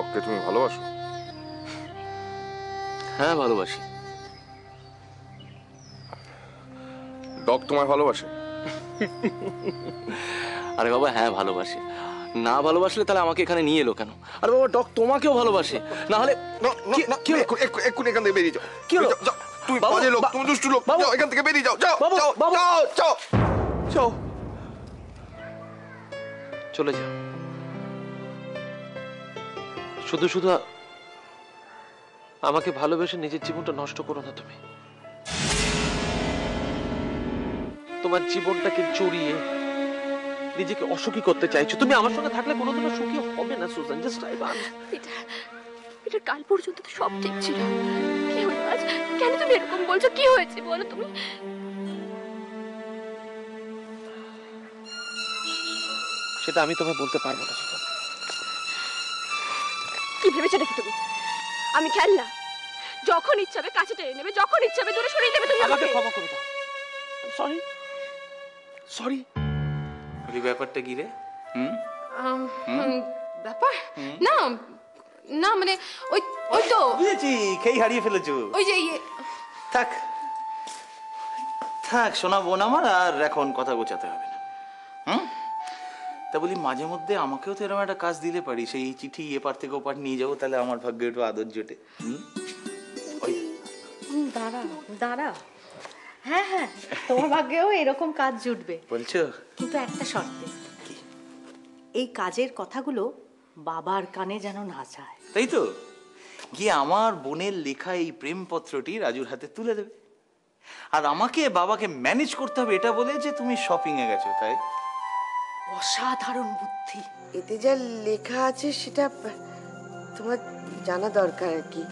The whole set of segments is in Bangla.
ডগকে তুমি ভালোবাসো? হ্যাঁ ভালোবাসি। ডগ তোমায় ভালোবাসে? আরে বাবা হ্যাঁ ভালোবাসে, না ভালোবাসলে তাহলে আমাকে এখানে নিয়ে এলো কেন? আরে বাবা ডগ তোমাকেও ভালোবাসে, না হলে এক্ষুনি এখান থেকে বেরিয়ে যাও। কি হলো? যাও, তুমি বাবু, বাজে লোক, তুমি দুষ্টু লোক, বাবু, যাও এখান থেকে বেরিয়ে যাও। যাও বাবু, যাও বাবু। যাও যাও যাও। চলে যাও। শুধু শুধু আমাকে ভালোবেসে নিজের জীবনটা নষ্ট করো না তুমি। তোমার জীবনটাকে চড়িয়ে নিজেকে অসুখী করতে চাইছো। তুমি আমার সঙ্গে থাকলে কোনোদিনও সুখী হবে না সুজান। জাস্ট ট্রাই বান। এটা কাল পর্যন্ত তো সব ঠিক ছিল, কি হলো আজ? কেন তুমি এরকম বলছো? কি হয়েছে বলো তুমি? সেটা আমি তোমায় বলতে পারবো না সুজান। কি ভেবেছো নাকি তুমি আমি খেলনা? যখন ইচ্ছা হবে কাছে টেনে নেবে, যখন ইচ্ছা হবে দূরে সরিয়ে দেবে তুমি আমাকে আমাকে। ক্ষমা করে দাও। Sorry sorry. এই ব্যাপারটা কি রে? ব্যাপার না না মানে ওই ওই তো বুঝেছি, খেই হারিয়ে ফেলেছো। ওই যে থাক থাক শোনা বোন আমার, আর এখন কথা গোছাতে হবে না। তা বলি মাঝে মধ্যে আমাকেও তো এরকম একটা কাজ দিলে পারি, সেই চিঠি এপার থেকে ওপার নিয়ে যাবো, তাহলে আমার ভাগ্যে একটু আদর জোটে। দাঁড়াও দাঁড়াও, হ্যাঁ হ্যাঁ তোমার ভাগ্যেও এরকম কাজ জুটবে বলছো? কিন্তু একটা শর্তে, এই কাজের কথাগুলো বাবার কানে যেন না যায়। তাই তো, গিয়ে আমার বোনের লেখা এই প্রেমপত্রটি রাজুর হাতে তুলে দেবে, আর আমাকে বাবাকে ম্যানেজ করতে হবে এটা বলে যে তুমি শপিং এ গেছো। তাই অসাধারণ বুদ্ধি। এতে যা লেখা আছে সেটা তোমার জানা দরকার আর কি।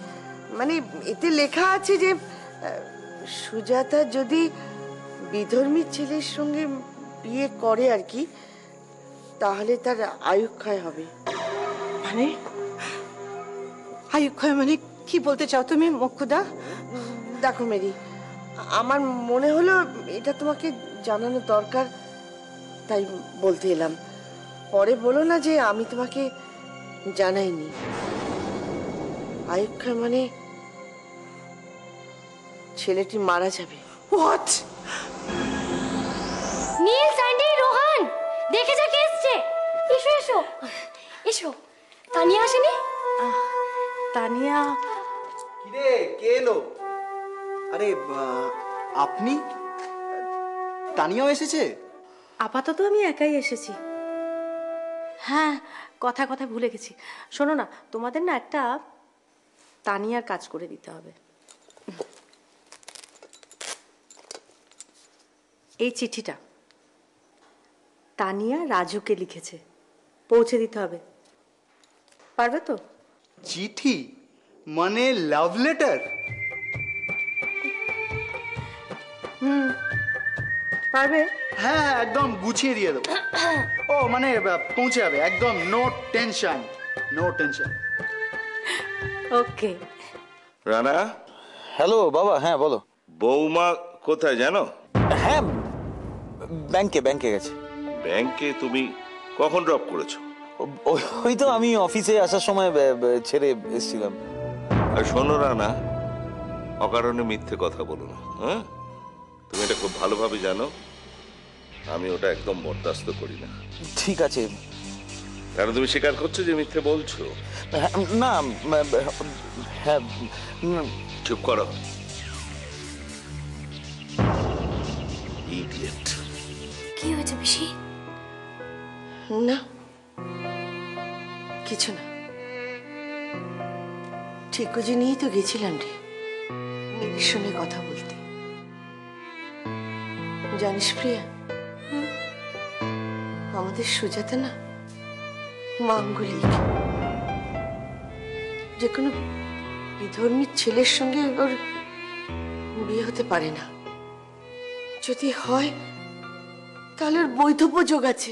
মানে এতে লেখা আছে যে সুজাতা যদি বিধর্মী ছেলের সঙ্গে বিয়ে করে আর কি, তাহলে তার আয়ুক্ষয় হবে। মানে আয়ুক্ষয় মানে কি বলতে চাও তুমি মোক্ষদা? দেখো মেরি, আমার মনে হলো এটা তোমাকে জানানো দরকার, তাই বলতে এলাম। পরে বলো না যে আমি তোমাকে জানাইনি। আয়ুক্ষয় মানে ছেলেটি মারা যাবে। হোয়াট? নীল, স্যান্ডি, রোহান, দেখে যা কে এসছে। এসো এসো এসো। তানিয়া আসেনি? তানিয়া? কিরে কে এলো? আরে আপনি? তানিয়াও এসেছে? আপাতত আমি একাই এসেছি। হ্যাঁ কথা কথা ভুলে গেছি, শোনো না, তোমাদের না একটা তানিয়ার কাজ করে দিতে হবে। এই চিঠিটা তানিয়া রাজুকে লিখেছে, পৌঁছে দিতে হবে। পারবে তো? চিঠি মানে লাভ লেটার? পারবে? হ্যাঁ একদম গুছিয়ে দিয়ে দেবো। ও মানে পৌঁছে যাবে একদম, নো টেনশন নো টেনশন। ওকে। রানা, হ্যালো বাবা। হ্যাঁ বলো। বৌমা কোথায় জানো? হ্যাঁ ব্যাংকে গেছে। ব্যাংকে? তুমি কখন ড্রপ করেছো? ওই তো আমি অফিসে আসার সময় ছেড়ে এসেছিলাম। আর শোনো রানা, অকারণে মিথ্যে কথা বলো না। হ্যাঁ, তুমি এটা খুব ভালোভাবে জানো আমি ওটা একদম বরদাস্ত করি না। ঠিক আছে। কারণ তুমি স্বীকার করছো যে মিথ্যে বলছো। না হ্যাঁ চুপ করো। ইডিয়েট। কি হয়েছে পিসি? না কিছু না, ঠিক যে নিয়েই তো গেছিলাম রে মেয়ের সঙ্গে কথা বলতে। জানিস প্রিয়া, আমাদের সুজাতা না মাঙ্গলিক, যে কোনো বিধর্মী ছেলের সঙ্গে ওর বিয়ে হতে পারে না। যদি হয় তাহলে ওর বৈধব্য যোগ আছে।